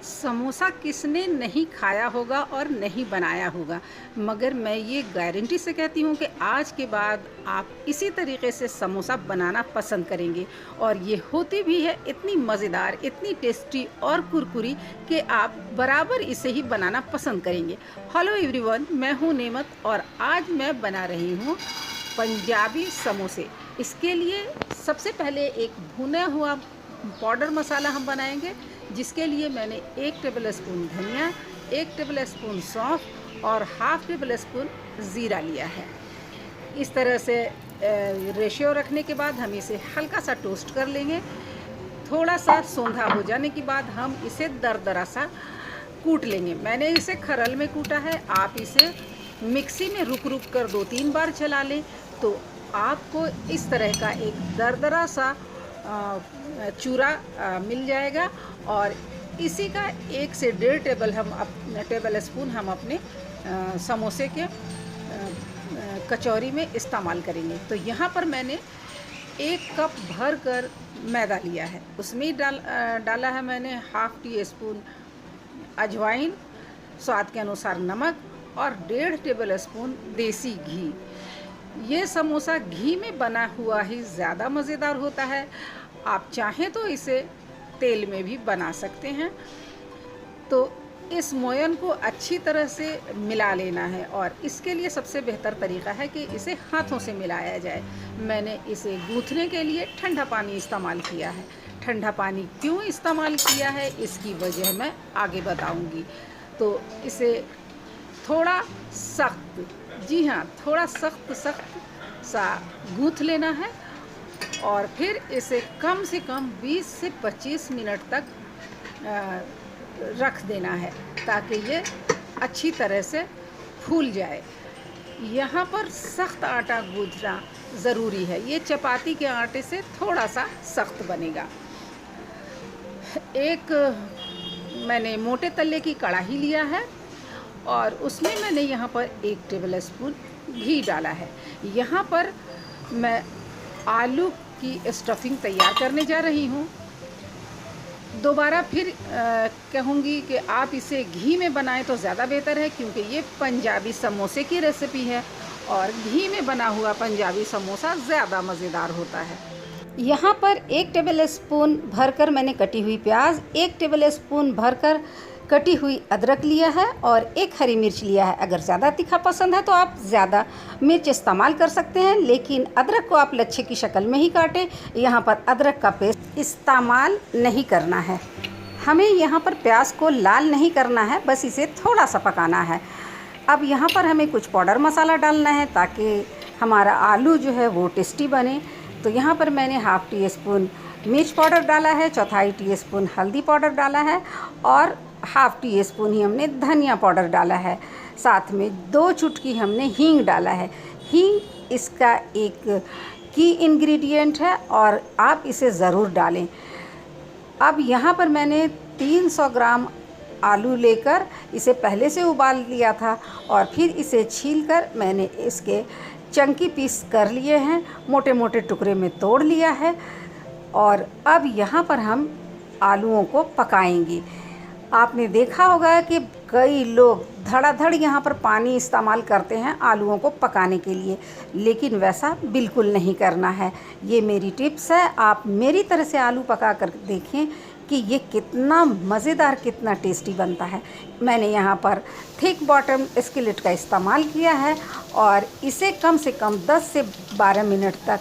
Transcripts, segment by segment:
समोसा किसने नहीं खाया होगा और नहीं बनाया होगा, मगर मैं ये गारंटी से कहती हूँ कि आज के बाद आप इसी तरीके से समोसा बनाना पसंद करेंगे। और ये होती भी है इतनी मज़ेदार, इतनी टेस्टी और कुरकुरी कि आप बराबर इसे ही बनाना पसंद करेंगे। हेलो एवरीवन, मैं हूँ नेमत और आज मैं बना रही हूँ पंजाबी समोसे। इसके लिए सबसे पहले एक भुना हुआ पाउडर मसाला हम बनाएंगे, जिसके लिए मैंने 1 टेबल स्पून धनिया, 1 टेबल स्पून सौंफ और हाफ टेबल स्पून ज़ीरा लिया है। इस तरह से रेशियो रखने के बाद हम इसे हल्का सा टोस्ट कर लेंगे। थोड़ा सा सौंधा हो जाने के बाद हम इसे दरदरा सा कूट लेंगे। मैंने इसे खरल में कूटा है, आप इसे मिक्सी में रुक रुक कर 2-3 बार चला लें तो आपको इस तरह का एक दरदरा सा चूरा मिल जाएगा। और इसी का 1 से 1.5 टेबल स्पून हम अपने समोसे के कचौरी में इस्तेमाल करेंगे। तो यहाँ पर मैंने 1 कप भर कर मैदा लिया है, उसमें डाला है मैंने हाफ टी स्पून अजवाइन, स्वाद के अनुसार नमक और 1.5 टेबल स्पून देसी घी। ये समोसा घी में बना हुआ ही ज़्यादा मज़ेदार होता है। आप चाहें तो इसे तेल में भी बना सकते हैं। तो इस मोयन को अच्छी तरह से मिला लेना है और इसके लिए सबसे बेहतर तरीका है कि इसे हाथों से मिलाया जाए। मैंने इसे गूँथने के लिए ठंडा पानी इस्तेमाल किया है। ठंडा पानी क्यों इस्तेमाल किया है इसकी वजह मैं आगे बताऊंगी। तो इसे थोड़ा सख्त, जी हाँ, थोड़ा सख्त सा गूँथ लेना है और फिर इसे कम से कम 20 से 25 मिनट तक रख देना है ताकि ये अच्छी तरह से फूल जाए। यहाँ पर सख्त आटा गूँथना ज़रूरी है, ये चपाती के आटे से थोड़ा सा सख्त बनेगा। एक मैंने मोटे तले की कढ़ाई लिया है और उसमें मैंने यहाँ पर 1 टेबल स्पून घी डाला है। यहाँ पर मैं आलू की स्टफिंग तैयार करने जा रही हूँ। दोबारा फिर कहूँगी कि आप इसे घी में बनाएं तो ज़्यादा बेहतर है, क्योंकि ये पंजाबी समोसे की रेसिपी है और घी में बना हुआ पंजाबी समोसा ज़्यादा मज़ेदार होता है। यहाँ पर 1 टेबल स्पून भरकर मैंने कटी हुई प्याज, 1 टेबल स्पून भरकर कटी हुई अदरक लिया है और 1 हरी मिर्च लिया है। अगर ज़्यादा तीखा पसंद है तो आप ज़्यादा मिर्च इस्तेमाल कर सकते हैं, लेकिन अदरक को आप लच्छे की शक्ल में ही काटें। यहाँ पर अदरक का पेस्ट इस्तेमाल नहीं करना है। हमें यहाँ पर प्याज को लाल नहीं करना है, बस इसे थोड़ा सा पकाना है। अब यहाँ पर हमें कुछ पाउडर मसाला डालना है ताकि हमारा आलू जो है वो टेस्टी बने। तो यहाँ पर मैंने हाफ टी स्पून मिर्च पाउडर डाला है, 1/4 टीस्पून हल्दी पाउडर डाला है और हाफ टी स्पून ही हमने धनिया पाउडर डाला है। साथ में 2 चुटकी हमने हींग डाला है। हींग इसका एक की इंग्रेडिएंट है और आप इसे ज़रूर डालें। अब यहाँ पर मैंने 300 ग्राम आलू लेकर इसे पहले से उबाल लिया था और फिर इसे छीलकर मैंने इसके चंकी पीस कर लिए हैं, मोटे मोटे टुकड़े में तोड़ लिया है। और अब यहाँ पर हम आलूओं को पकाएंगे। आपने देखा होगा कि कई लोग धड़ाधड़ यहाँ पर पानी इस्तेमाल करते हैं आलूओं को पकाने के लिए, लेकिन वैसा बिल्कुल नहीं करना है। ये मेरी टिप्स है, आप मेरी तरह से आलू पका कर देखें कि ये कितना मज़ेदार, कितना टेस्टी बनता है। मैंने यहाँ पर थिक बॉटम स्किलेट का इस्तेमाल किया है और इसे कम से कम 10 से 12 मिनट तक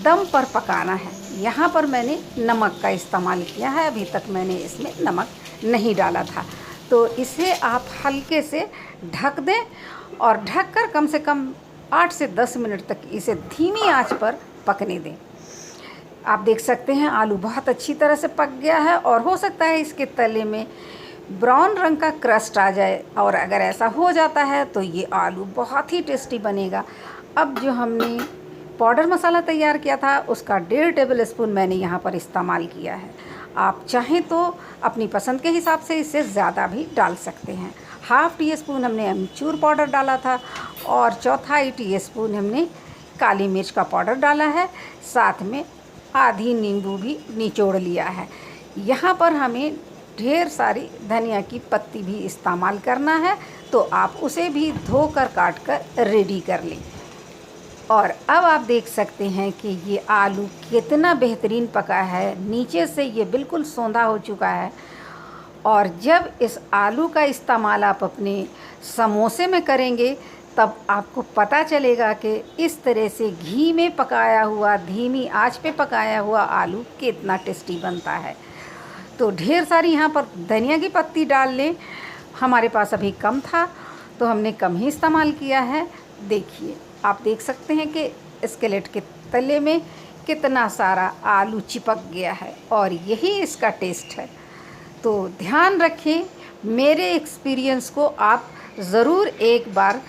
दम पर पकाना है। यहाँ पर मैंने नमक का इस्तेमाल किया है, अभी तक मैंने इसमें नमक नहीं डाला था। तो इसे आप हल्के से ढक दें और ढककर कम से कम 8 से 10 मिनट तक इसे धीमी आंच पर पकने दें। आप देख सकते हैं आलू बहुत अच्छी तरह से पक गया है और हो सकता है इसके तले में ब्राउन रंग का क्रस्ट आ जाए, और अगर ऐसा हो जाता है तो ये आलू बहुत ही टेस्टी बनेगा। अब जो हमने पाउडर मसाला तैयार किया था उसका 1.5 टेबल स्पून मैंने यहाँ पर इस्तेमाल किया है। आप चाहें तो अपनी पसंद के हिसाब से इससे ज़्यादा भी डाल सकते हैं। हाफ टी स्पून हमने अमचूर पाउडर डाला था और 1/4 टीस्पून हमने काली मिर्च का पाउडर डाला है। साथ में आधी नींबू भी निचोड़ लिया है। यहाँ पर हमें ढेर सारी धनिया की पत्ती भी इस्तेमाल करना है तो आप उसे भी धोकर काट कर रेडी कर लें। और अब आप देख सकते हैं कि ये आलू कितना बेहतरीन पका है, नीचे से ये बिल्कुल सौंधा हो चुका है। और जब इस आलू का इस्तेमाल आप अपने समोसे में करेंगे तब आपको पता चलेगा कि इस तरह से घी में पकाया हुआ, धीमी आंच पे पकाया हुआ आलू कितना टेस्टी बनता है। तो ढेर सारी यहाँ पर धनिया की पत्ती डाल लें। हमारे पास अभी कम था तो हमने कम ही इस्तेमाल किया है। देखिए, आप देख सकते हैं कि स्केलेट के तले में कितना सारा आलू चिपक गया है और यही इसका टेस्ट है। तो ध्यान रखें, मेरे एक्सपीरियंस को आप ज़रूर एक बार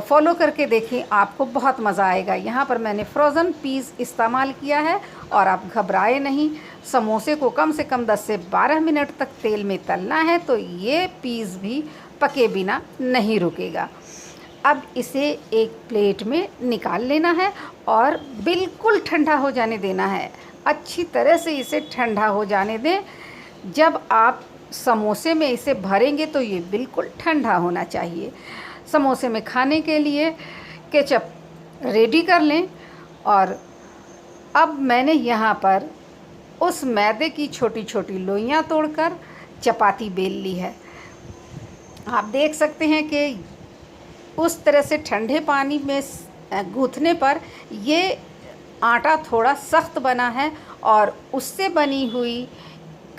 फॉलो करके देखें, आपको बहुत मज़ा आएगा। यहाँ पर मैंने फ्रोज़न पीस इस्तेमाल किया है और आप घबराए नहीं। समोसे को कम से कम 10 से 12 मिनट तक तेल में तलना है तो ये पीस भी पके बिना नहीं रुकेगा। अब इसे एक प्लेट में निकाल लेना है और बिल्कुल ठंडा हो जाने देना है। अच्छी तरह से इसे ठंडा हो जाने दें। जब आप समोसे में इसे भरेंगे तो ये बिल्कुल ठंडा होना चाहिए। समोसे में खाने के लिए केचप रेडी कर लें। और अब मैंने यहाँ पर उस मैदे की छोटी छोटी लोइयाँ तोड़कर चपाती बेल ली है। आप देख सकते हैं कि उस तरह से ठंडे पानी में गूँथने पर ये आटा थोड़ा सख्त बना है और उससे बनी हुई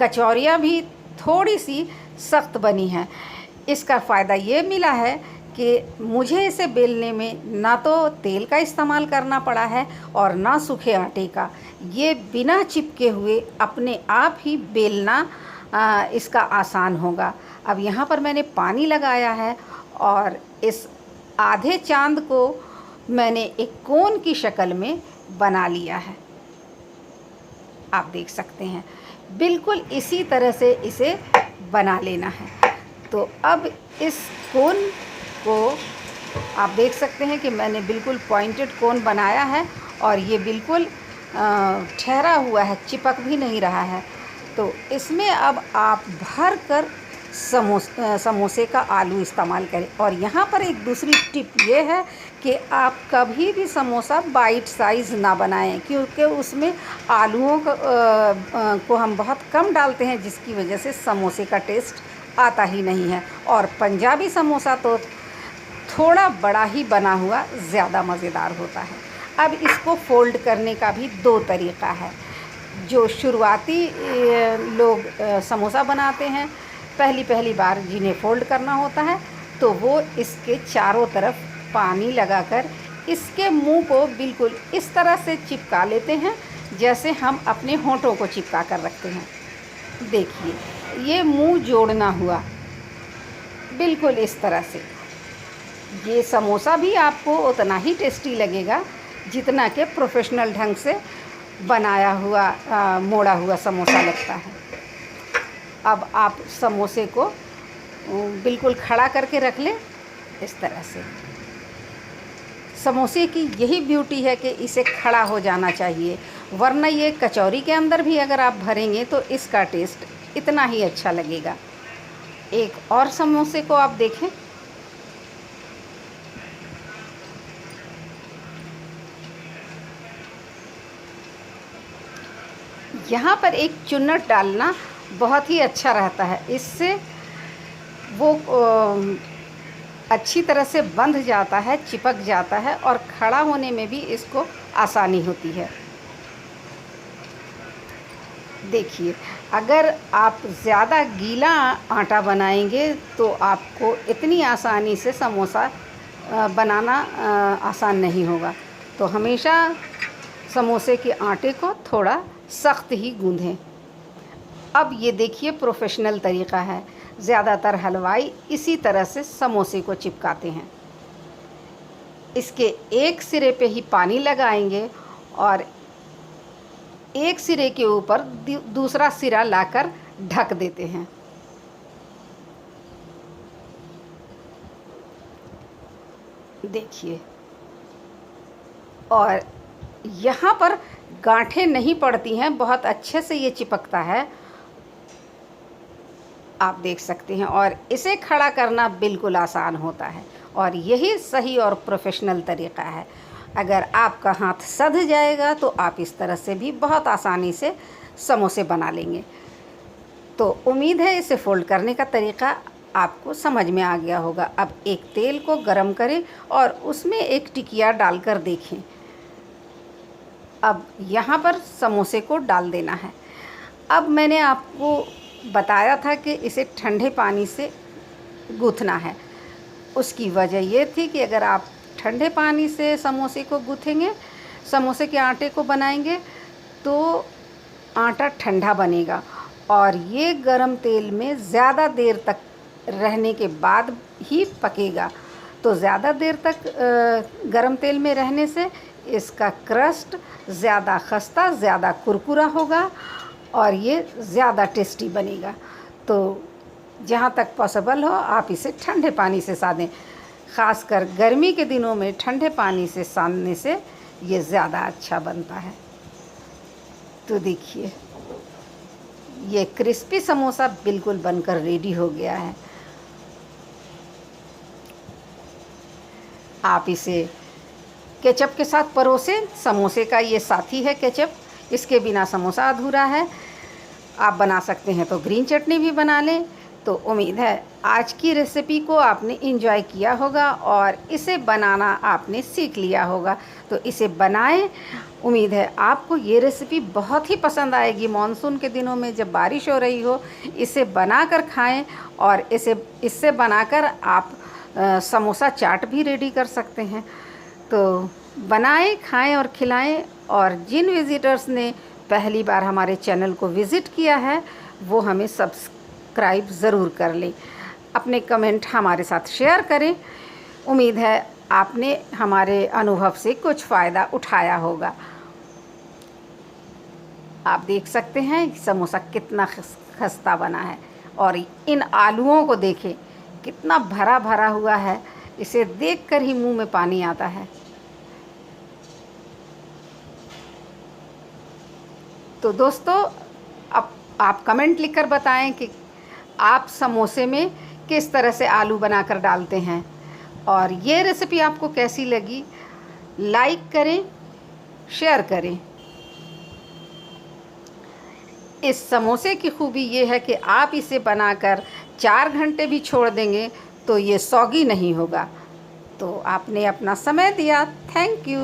कचौरियाँ भी थोड़ी सी सख्त बनी हैं। इसका फ़ायदा ये मिला है कि मुझे इसे बेलने में ना तो तेल का इस्तेमाल करना पड़ा है और ना सूखे आटे का। ये बिना चिपके हुए अपने आप ही बेलना इसका आसान होगा। अब यहाँ पर मैंने पानी लगाया है और इस आधे चांद को मैंने एक कोन की शक्ल में बना लिया है। आप देख सकते हैं, बिल्कुल इसी तरह से इसे बना लेना है। तो अब इस कोन को आप देख सकते हैं कि मैंने बिल्कुल पॉइंटेड कोन बनाया है और ये बिल्कुल ठहरा हुआ है, चिपक भी नहीं रहा है। तो इसमें अब आप भर कर समोसे का आलू इस्तेमाल करें। और यहाँ पर एक दूसरी टिप ये है कि आप कभी भी समोसा बाइट साइज़ ना बनाएं, क्योंकि उसमें आलूओं को हम बहुत कम डालते हैं, जिसकी वजह से समोसे का टेस्ट आता ही नहीं है। और पंजाबी समोसा तो थोड़ा बड़ा ही बना हुआ ज़्यादा मज़ेदार होता है। अब इसको फ़ोल्ड करने का भी 2 तरीक़ा है। जो शुरुआती लोग समोसा बनाते हैं, पहली बार जिन्हें फ़ोल्ड करना होता है, तो वो इसके चारों तरफ पानी लगाकर इसके मुंह को बिल्कुल इस तरह से चिपका लेते हैं जैसे हम अपने होंठों को चिपका कर रखते हैं। देखिए, ये मुंह जोड़ना हुआ बिल्कुल इस तरह से। ये समोसा भी आपको उतना ही टेस्टी लगेगा जितना कि प्रोफेशनल ढंग से बनाया हुआ मोड़ा हुआ समोसा लगता है। अब आप समोसे को बिल्कुल खड़ा करके रख लें इस तरह से। समोसे की यही ब्यूटी है कि इसे खड़ा हो जाना चाहिए, वरना ये कचौरी के अंदर भी अगर आप भरेंगे तो इसका टेस्ट इतना ही अच्छा लगेगा। एक और समोसे को आप देखें। यहाँ पर एक चुन्नट डालना बहुत ही अच्छा रहता है, इससे वो अच्छी तरह से बंध जाता है, चिपक जाता है और खड़ा होने में भी इसको आसानी होती है। देखिए, अगर आप ज़्यादा गीला आटा बनाएंगे तो आपको इतनी आसानी से समोसा बनाना आसान नहीं होगा। तो हमेशा समोसे के आटे को थोड़ा सख्त ही गूँधें। अब ये देखिए, प्रोफेशनल तरीक़ा है। ज़्यादातर हलवाई इसी तरह से समोसे को चिपकाते हैं। इसके एक सिरे पे ही पानी लगाएंगे और एक सिरे के ऊपर दूसरा सिरा लाकर ढक देते हैं। देखिए, और यहाँ पर गांठें नहीं पड़ती हैं, बहुत अच्छे से ये चिपकता है। आप देख सकते हैं। और इसे खड़ा करना बिल्कुल आसान होता है और यही सही और प्रोफेशनल तरीक़ा है। अगर आपका हाथ सध जाएगा तो आप इस तरह से भी बहुत आसानी से समोसे बना लेंगे। तो उम्मीद है इसे फ़ोल्ड करने का तरीक़ा आपको समझ में आ गया होगा। अब एक तेल को गरम करें और उसमें एक टिकिया डालकर देखें। अब यहाँ पर समोसे को डाल देना है। अब मैंने आपको बताया था कि इसे ठंडे पानी से गूँथना है। उसकी वजह ये थी कि अगर आप ठंडे पानी से समोसे को गूँथेंगे, समोसे के आटे को बनाएंगे, तो आटा ठंडा बनेगा और ये गरम तेल में ज़्यादा देर तक रहने के बाद ही पकेगा। तो ज़्यादा देर तक गरम तेल में रहने से इसका क्रस्ट ज़्यादा खस्ता, ज़्यादा कुरकुरा होगा और ये ज़्यादा टेस्टी बनेगा। तो जहाँ तक पॉसिबल हो आप इसे ठंडे पानी से सानें। ख़ासकर गर्मी के दिनों में ठंडे पानी से सानने से ये ज़्यादा अच्छा बनता है। तो देखिए ये क्रिस्पी समोसा बिल्कुल बनकर रेडी हो गया है। आप इसे केचप के साथ परोसें। समोसे का ये साथी है केचप, इसके बिना समोसा अधूरा है। आप बना सकते हैं तो ग्रीन चटनी भी बना लें। तो उम्मीद है आज की रेसिपी को आपने एंजॉय किया होगा और इसे बनाना आपने सीख लिया होगा। तो इसे बनाएं। उम्मीद है आपको ये रेसिपी बहुत ही पसंद आएगी। मॉनसून के दिनों में जब बारिश हो रही हो, इसे बनाकर खाएं और इससे बनाकर आप समोसा चाट भी रेडी कर सकते हैं। तो बनाएं, खाएं और खिलाएं। और जिन विज़िटर्स ने पहली बार हमारे चैनल को विज़िट किया है वो हमें सब्सक्राइब ज़रूर कर लें। अपने कमेंट हमारे साथ शेयर करें। उम्मीद है आपने हमारे अनुभव से कुछ फ़ायदा उठाया होगा। आप देख सकते हैं समोसा कितना खस्ता बना है और इन आलूओं को देखें कितना भरा भरा हुआ है। इसे देखकर ही मुंह में पानी आता है। तो दोस्तों अब आप कमेंट लिखकर बताएं कि आप समोसे में किस तरह से आलू बनाकर डालते हैं और ये रेसिपी आपको कैसी लगी। लाइक करें, शेयर करें। इस समोसे की खूबी ये है कि आप इसे बनाकर 4 घंटे भी छोड़ देंगे तो ये सौगी नहीं होगा। तो आपने अपना समय दिया, थैंक यू।